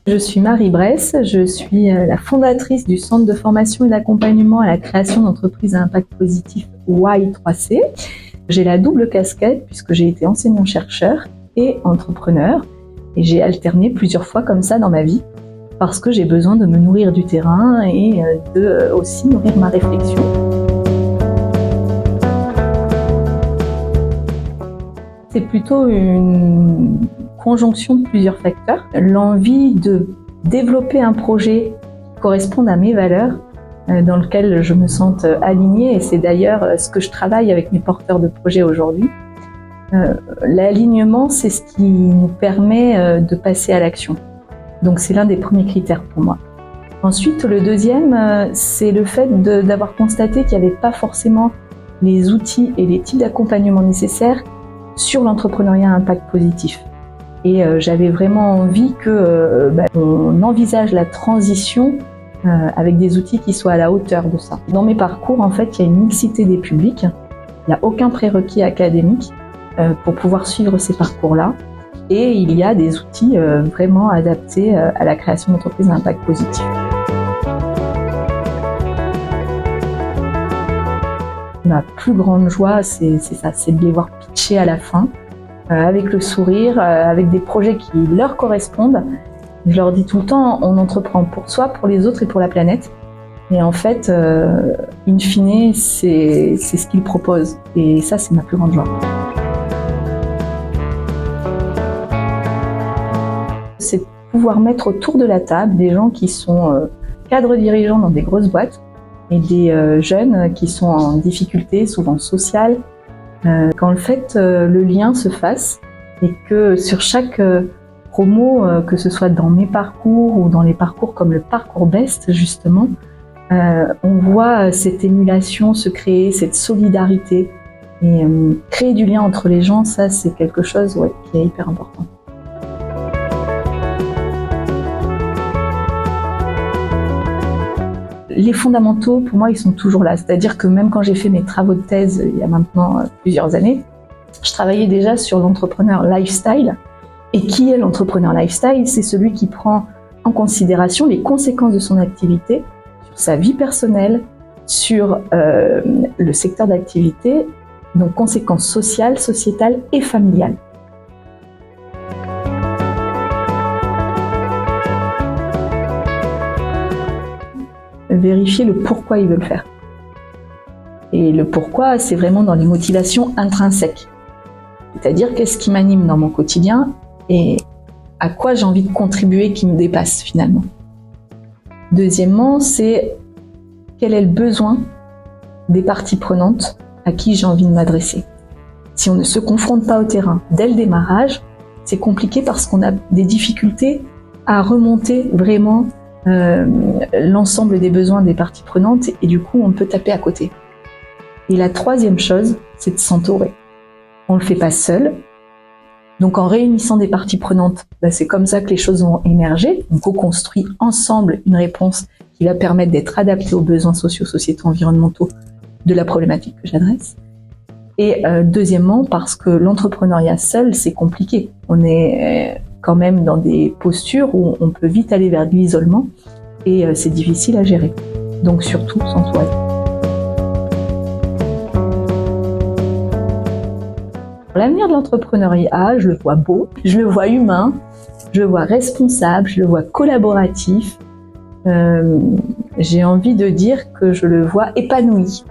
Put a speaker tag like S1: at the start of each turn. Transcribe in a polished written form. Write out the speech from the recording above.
S1: Je suis Marie Bresse, je suis la fondatrice du Centre de formation et d'accompagnement à la création d'entreprises à impact positif Y3C. J'ai la double casquette puisque j'ai été enseignant-chercheur et entrepreneur et j'ai alterné plusieurs fois comme ça dans ma vie parce que j'ai besoin de me nourrir du terrain et de aussi nourrir ma réflexion. C'est plutôt une conjonction de plusieurs facteurs. L'envie de développer un projet qui corresponde à mes valeurs, dans lequel je me sente alignée, et c'est d'ailleurs ce que je travaille avec mes porteurs de projets aujourd'hui. L'alignement, c'est ce qui nous permet de passer à l'action. Donc c'est l'un des premiers critères pour moi. Ensuite, le deuxième, c'est le fait d'avoir constaté qu'il n'y avait pas forcément les outils et les types d'accompagnement nécessaires sur l'entrepreneuriat à impact positif. Et j'avais vraiment envie qu'on envisage la transition avec des outils qui soient à la hauteur de ça. Dans mes parcours, en fait, il y a une mixité des publics. Il n'y a aucun prérequis académique pour pouvoir suivre ces parcours-là. Et il y a des outils vraiment adaptés à la création d'entreprises à impact positif. Ma plus grande joie, c'est ça, c'est de les voir pitcher à la fin, avec le sourire, avec des projets qui leur correspondent. Je leur dis tout le temps, on entreprend pour soi, pour les autres et pour la planète. Et en fait, in fine, c'est ce qu'ils proposent. Et ça, c'est ma plus grande joie. C'est de pouvoir mettre autour de la table des gens qui sont cadres dirigeants dans des grosses boîtes et des jeunes qui sont en difficulté, souvent sociale. Quand le fait le lien se fasse et que sur chaque promo, que ce soit dans mes parcours ou dans les parcours comme le parcours Best justement, on voit cette émulation se créer, cette solidarité et créer du lien entre les gens, ça c'est quelque chose qui est hyper important. Les fondamentaux, pour moi, ils sont toujours là. C'est-à-dire que même quand j'ai fait mes travaux de thèse, il y a maintenant plusieurs années, je travaillais déjà sur l'entrepreneur lifestyle. Et qui est l'entrepreneur lifestyle? C'est celui qui prend en considération les conséquences de son activité sur sa vie personnelle, sur le secteur d'activité, donc conséquences sociales, sociétales et familiales. Vérifier le pourquoi ils veulent faire. Et le pourquoi, c'est vraiment dans les motivations intrinsèques. C'est-à-dire qu'est-ce qui m'anime dans mon quotidien et à quoi j'ai envie de contribuer qui me dépasse finalement. Deuxièmement, c'est quel est le besoin des parties prenantes à qui j'ai envie de m'adresser. Si on ne se confronte pas au terrain dès le démarrage, c'est compliqué parce qu'on a des difficultés à remonter vraiment l'ensemble des besoins des parties prenantes et du coup on peut taper à côté. Et la troisième chose, c'est de s'entourer. On le fait pas seul. Donc en réunissant des parties prenantes, c'est comme ça que les choses vont émerger. On co-construit ensemble une réponse qui va permettre d'être adaptée aux besoins sociaux, sociétaux, environnementaux de la problématique que j'adresse. Et deuxièmement, parce que l'entrepreneuriat seul, c'est compliqué. On est quand même dans des postures où on peut vite aller vers de l'isolement et c'est difficile à gérer. Donc surtout, s'entourer. L'avenir de l'entrepreneuriat, je le vois beau, je le vois humain, je le vois responsable, je le vois collaboratif. J'ai envie de dire que je le vois épanoui.